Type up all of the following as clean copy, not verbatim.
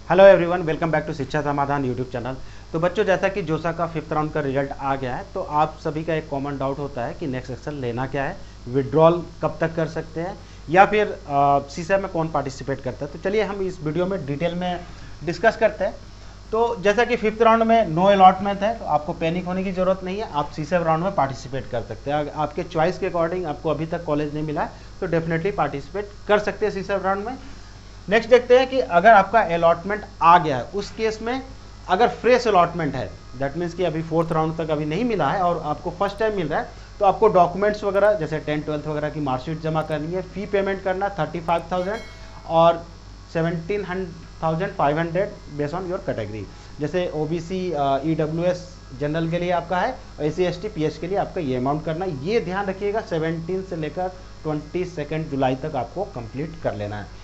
Hello everyone, welcome back to Shiksha Samadhan YouTube channel. तो बच्चों, जैसा कि जोसा का 5th राउंड का रिजल्ट आ गया है, तो आप सभी का एक कॉमन डाउट होता है कि नेक्स्ट सेक्शन लेना क्या है, विड्रॉल कब तक कर सकते हैं, या फिर सीसा में कौन पार्टिसिपेट करता है। तो चलिए हम इस वीडियो में डिटेल में डिस्कस करते हैं। तो जैसा कि 5th राउंड में नो अलॉटमेंट है, तो आपको पैनिक होने की जरूरत नहीं है। आप सीसा राउंड में पार्टिसिपेट कर सकते हैं। आपके चॉइस के अकॉर्डिंग आपको अभी तक कॉलेज नहीं मिला है, तो डेफिनेटली पार्टिसिपेट कर सकते हैं सीसा राउंड में। नेक्स्ट देखते हैं कि अगर आपका अलॉटमेंट आ गया है, उस केस में अगर फ्रेश अलॉटमेंट है, दैट मीन्स कि अभी 4th राउंड तक अभी नहीं मिला है और आपको फर्स्ट टाइम मिल रहा है, तो आपको डॉक्यूमेंट्स वगैरह जैसे 10th 12th वगैरह की मार्कशीट जमा करनी है, फी पेमेंट करना 35,000 और 17,500 बेस्ड ऑन योर कैटेगरी। जैसे ओबीसी ईडब्ल्यूएस जनरल के लिए आपका है, SC ST PH के लिए आपका ये अमाउंट करना है। ये ध्यान रखिएगा, 17 से लेकर 22 जुलाई तक आपको कंप्लीट कर लेना है।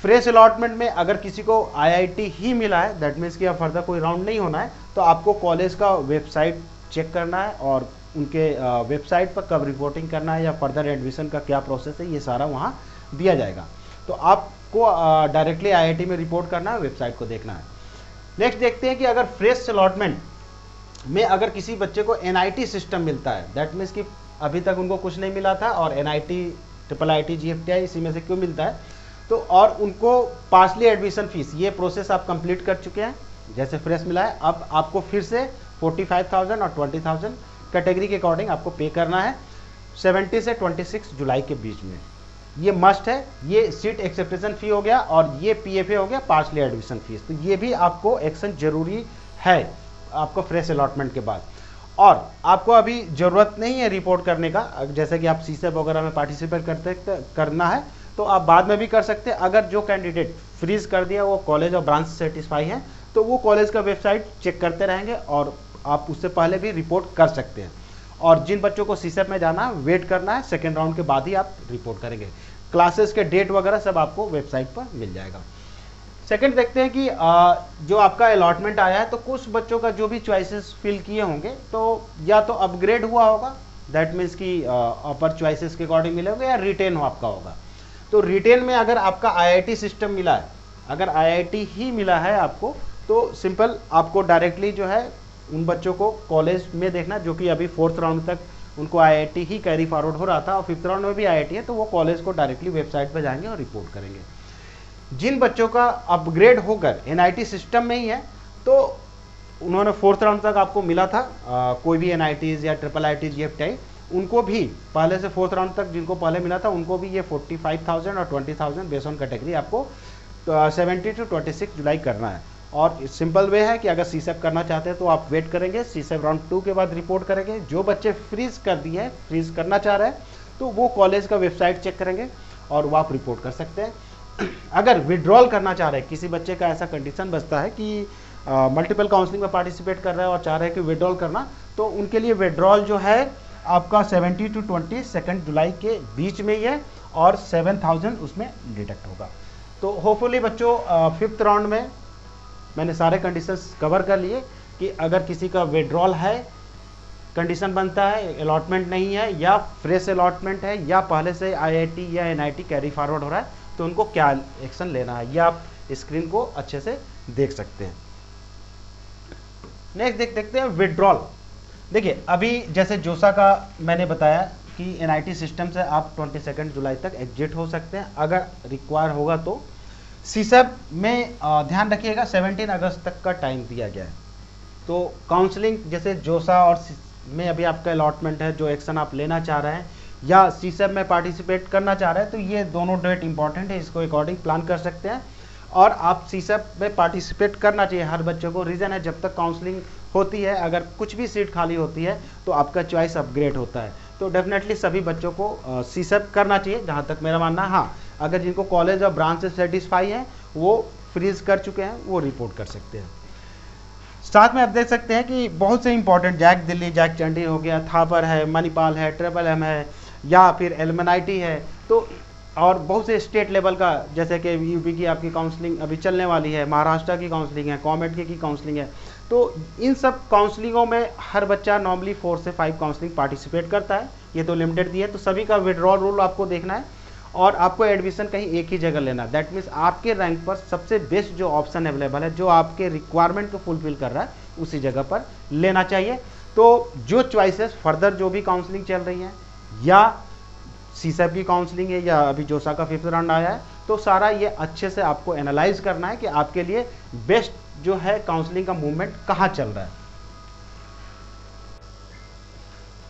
फ्रेश अलॉटमेंट में अगर किसी को IIT ही मिला है, दैट मीन्स कि अब फर्दर कोई राउंड नहीं होना है, तो आपको कॉलेज का वेबसाइट चेक करना है और उनके वेबसाइट पर कब रिपोर्टिंग करना है या फर्दर एडमिशन का क्या प्रोसेस है, ये सारा वहाँ दिया जाएगा। तो आपको डायरेक्टली IIT में रिपोर्ट करना है, वेबसाइट को देखना है। नेक्स्ट देखते हैं कि अगर फ्रेश अलॉटमेंट में अगर किसी बच्चे को NIT सिस्टम मिलता है, दैट मीन्स कि अभी तक उनको कुछ नहीं मिला था और NIT IIT GFTI इसी में से क्यों मिलता है, तो और उनको पार्सली एडमिशन फीस, ये प्रोसेस आप कंप्लीट कर चुके हैं, जैसे फ्रेश मिला है, अब आपको फिर से 45,000 और 20,000 कैटेगरी के अकॉर्डिंग आपको पे करना है 70 से 26 जुलाई के बीच में। ये मस्ट है। ये सीट एक्सेप्टेशन फी हो गया और ये PFA हो गया, पार्सली एडमिशन फीस। तो ये भी आपको एक्शन जरूरी है आपको फ्रेश अलॉटमेंट के बाद। और आपको अभी ज़रूरत नहीं है रिपोर्ट करने का, जैसे कि आप CSEP वगैरह में पार्टिसिपेट करना है तो आप बाद में भी कर सकते हैं। अगर जो कैंडिडेट फ्रीज कर दिया वो कॉलेज और ब्रांच से सेटिस्फाई है, तो वो कॉलेज का वेबसाइट चेक करते रहेंगे और आप उससे पहले भी रिपोर्ट कर सकते हैं। और जिन बच्चों को CSEP में जाना है, वेट करना है, सेकेंड राउंड के बाद ही आप रिपोर्ट करेंगे। क्लासेस के डेट वगैरह सब आपको वेबसाइट पर मिल जाएगा। सेकेंड देखते हैं कि जो आपका अलॉटमेंट आया है, तो कुछ बच्चों का जो भी चॉइसेस फिल किए होंगे, तो या तो अपग्रेड हुआ होगा, दैट मीन्स कि अपर चॉइसेस के अकॉर्डिंग मिले होंगे, या रिटेन आपका होगा। तो रिटेन में अगर आपका IIT सिस्टम मिला है, अगर IIT ही मिला है आपको, तो सिंपल आपको डायरेक्टली जो है उन बच्चों को कॉलेज में देखना, जो कि अभी 4th राउंड तक उनको IIT ही कैरी फॉरवर्ड हो रहा था और 5th राउंड में भी IIT है, तो वो कॉलेज को डायरेक्टली वेबसाइट पर जाएंगे और रिपोर्ट करेंगे। जिन बच्चों का अपग्रेड होकर NIT सिस्टम में ही है, तो उन्होंने 4th राउंड तक आपको मिला था कोई भी NITs या IIT GFTI, उनको भी पहले से 4th राउंड तक जिनको पहले मिला था, उनको भी ये 45,000 और 20,000 बेस्ड ऑन कैटेगरी आपको 70 to 26 जुलाई करना है। और सिंपल वे है कि अगर CSEP करना चाहते हैं तो आप वेट करेंगे, CSEP राउंड 2 के बाद रिपोर्ट करेंगे। जो बच्चे फ्रीज कर दिए हैं, फ्रीज करना चाह रहे हैं, तो वो कॉलेज का वेबसाइट चेक करेंगे और वो आप रिपोर्ट कर सकते हैं। अगर विड्रॉल करना चाह रहे हैं, किसी बच्चे का ऐसा कंडीशन बचता है कि मल्टीपल काउंसलिंग में पार्टिसिपेट कर रहा है और चाह रहे हैं कि विड्रॉल करना, तो उनके लिए विड्रॉल जो है आपका 70 to 22 जुलाई के बीच में ही है और 7,000 उसमें डिडक्ट होगा। तो होपफुली बच्चों 5th राउंड में मैंने सारे कंडीशंस कवर कर लिए कि अगर किसी का विड्रॉल है, कंडीशन बनता है, अलॉटमेंट नहीं है, या फ्रेश अलॉटमेंट है, या पहले से IIT या NIT कैरी फॉरवर्ड हो रहा है, तो उनको क्या एक्शन लेना है, ये आप स्क्रीन को अच्छे से देख सकते हैं। नेक्स्ट देखते हैं विड्रॉल। देखिए, अभी जैसे जोसा का मैंने बताया कि NIT सिस्टम से आप 22 जुलाई तक एग्जिट हो सकते हैं, अगर रिक्वायर होगा तो। CSEP में ध्यान रखिएगा 17 अगस्त तक का टाइम दिया गया है। तो काउंसलिंग जैसे जोसा और में अभी आपका अलॉटमेंट है, जो एक्शन आप लेना चाह रहे हैं या CSEP में पार्टिसिपेट करना चाह रहे हैं, तो ये दोनों डेट इंपॉर्टेंट है, इसको अकॉर्डिंग प्लान कर सकते हैं। और आप CSEP में पार्टिसिपेट करना चाहिए हर बच्चे को। रीज़न है, जब तक काउंसलिंग होती है, अगर कुछ भी सीट खाली होती है तो आपका चॉइस अपग्रेड होता है। तो डेफिनेटली सभी बच्चों को CSEP करना चाहिए, जहाँ तक मेरा मानना है। हाँ, अगर जिनको कॉलेज और ब्रांच से सेटिस्फाई है, वो फ्रीज कर चुके हैं, वो रिपोर्ट कर सकते हैं। साथ में आप देख सकते हैं कि बहुत से इंपॉर्टेंट जैक दिल्ली, जैक चंडी हो गया, थापर है, मणिपाल है, MMM है, या फिर एलमनाइटी है, तो और बहुत से स्टेट लेवल का, जैसे कि यूपी की आपकी काउंसलिंग अभी चलने वाली है, महाराष्ट्र की काउंसलिंग है, कॉमेट की काउंसलिंग है। तो इन सब काउंसलिंगों में हर बच्चा नॉर्मली 4 से 5 काउंसलिंग पार्टिसिपेट करता है, ये तो लिमिटेड दी है। तो सभी का विड्रॉल रूल आपको देखना है और आपको एडमिशन कहीं एक ही जगह लेना, दैट मीन्स आपके रैंक पर सबसे बेस्ट जो ऑप्शन अवेलेबल है, जो आपके रिक्वायरमेंट को फुलफिल कर रहा है, उसी जगह पर लेना चाहिए। तो जो चॉइसेस फर्दर जो भी काउंसलिंग चल रही हैं, या सीसैप की काउंसलिंग है, या अभी जोसा का 5th राउंड आया है, तो सारा ये अच्छे से आपको एनालाइज करना है कि आपके लिए बेस्ट जो है काउंसलिंग का मूवमेंट कहाँ चल रहा है।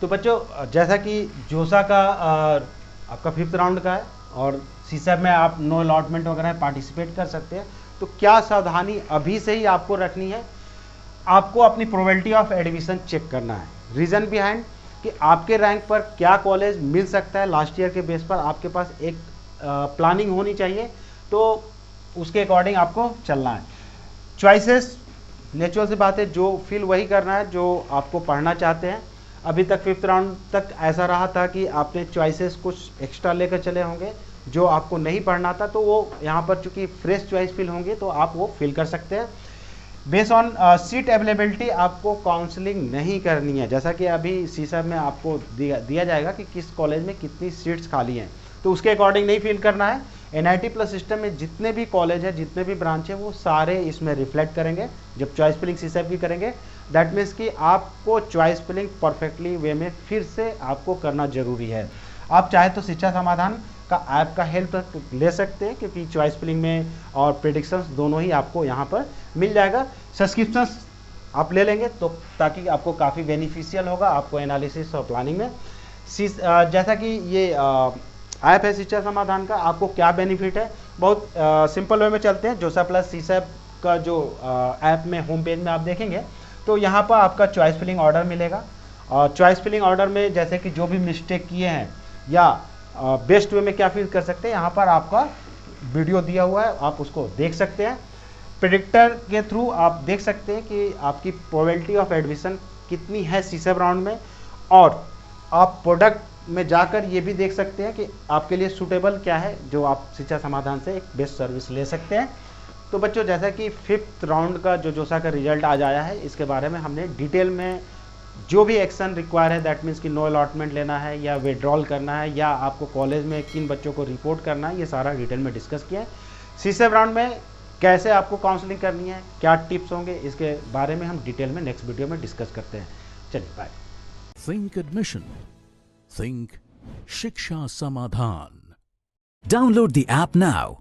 तो बच्चों, जैसा कि जोसा का आपका 5th राउंड का है, और सीसैप में आप नो अलॉटमेंट वगैरह पार्टिसिपेट कर सकते हैं, तो क्या सावधानी अभी से ही आपको रखनी है? आपको अपनी प्रोबेबिलिटी ऑफ एडमिशन चेक करना है। रीज़न बिहाइंड कि आपके रैंक पर क्या कॉलेज मिल सकता है, लास्ट ईयर के बेस पर आपके पास एक प्लानिंग होनी चाहिए, तो उसके अकॉर्डिंग आपको चलना है। चॉइसेस नेचुरल सी बात है, जो फील वही करना है जो आपको पढ़ना चाहते हैं। अभी तक 5th राउंड तक ऐसा रहा था कि आपने चॉइसेस कुछ एक्स्ट्रा लेकर चले होंगे जो आपको नहीं पढ़ना था, तो वो यहाँ पर चूंकि फ्रेश चॉइस फिल होंगे तो आप वो फिल कर सकते हैं। बेस्ड ऑन सीट अवेलेबिलिटी आपको काउंसलिंग नहीं करनी है, जैसा कि अभी सीसैप में आपको दिया जाएगा कि किस कॉलेज में कितनी सीट्स खाली हैं, तो उसके अकॉर्डिंग नहीं फिल करना है। एनआईटी प्लस सिस्टम में जितने भी कॉलेज हैं, जितने भी ब्रांच हैं, वो सारे इसमें रिफ्लेक्ट करेंगे जब चॉइस फिलिंग सीसैप की करेंगे। दैट मीन्स कि आपको चॉइस फिलिंग परफेक्टली वे में फिर से आपको करना जरूरी है। आप चाहे तो शिक्षा समाधान का ऐप का हेल्प ले सकते हैं, क्योंकि चॉइस फिलिंग में और प्रेडिक्शंस दोनों ही आपको यहाँ पर मिल जाएगा। सब्सक्रिप्शंस आप ले लेंगे तो ताकि आपको काफ़ी बेनिफिशियल होगा आपको एनालिसिस और प्लानिंग में। जैसा कि ये ऐप है शिक्षा समाधान का, आपको क्या बेनिफिट है, बहुत सिंपल वे में चलते हैं। जोसा प्लस सीसैप का जो ऐप में होम पेज में आप देखेंगे तो यहाँ पर आपका चॉइस फिलिंग ऑर्डर मिलेगा, और चॉइस फिलिंग ऑर्डर में जैसे कि जो भी मिस्टेक किए हैं या बेस्ट वे में क्या फील कर सकते हैं, यहाँ पर आपका वीडियो दिया हुआ है, आप उसको देख सकते हैं। प्रेडिक्टर के थ्रू आप देख सकते हैं कि आपकी प्रोबेबिलिटी ऑफ एडमिशन कितनी है सीसैप राउंड में, और आप प्रोडक्ट में जाकर ये भी देख सकते हैं कि आपके लिए सूटेबल क्या है, जो आप शिक्षा समाधान से एक बेस्ट सर्विस ले सकते हैं। तो बच्चों, जैसा कि 5th राउंड का जो जोसा का रिजल्ट आज आया है, इसके बारे में हमने डिटेल में जो भी एक्शन रिक्वायर है, दैट मीन्स कि नो अलॉटमेंट लेना है या विड्रॉल करना है, या आपको कॉलेज में किन बच्चों को रिपोर्ट करना है, ये सारा डिटेल में डिस्कस किया है। सीसैप राउंड में कैसे आपको काउंसलिंग करनी है, क्या टिप्स होंगे, इसके बारे में हम डिटेल में नेक्स्ट वीडियो में डिस्कस करते हैं। चलिए, बाय। थिंक एडमिशन, थिंक शिक्षा समाधान। Download the app now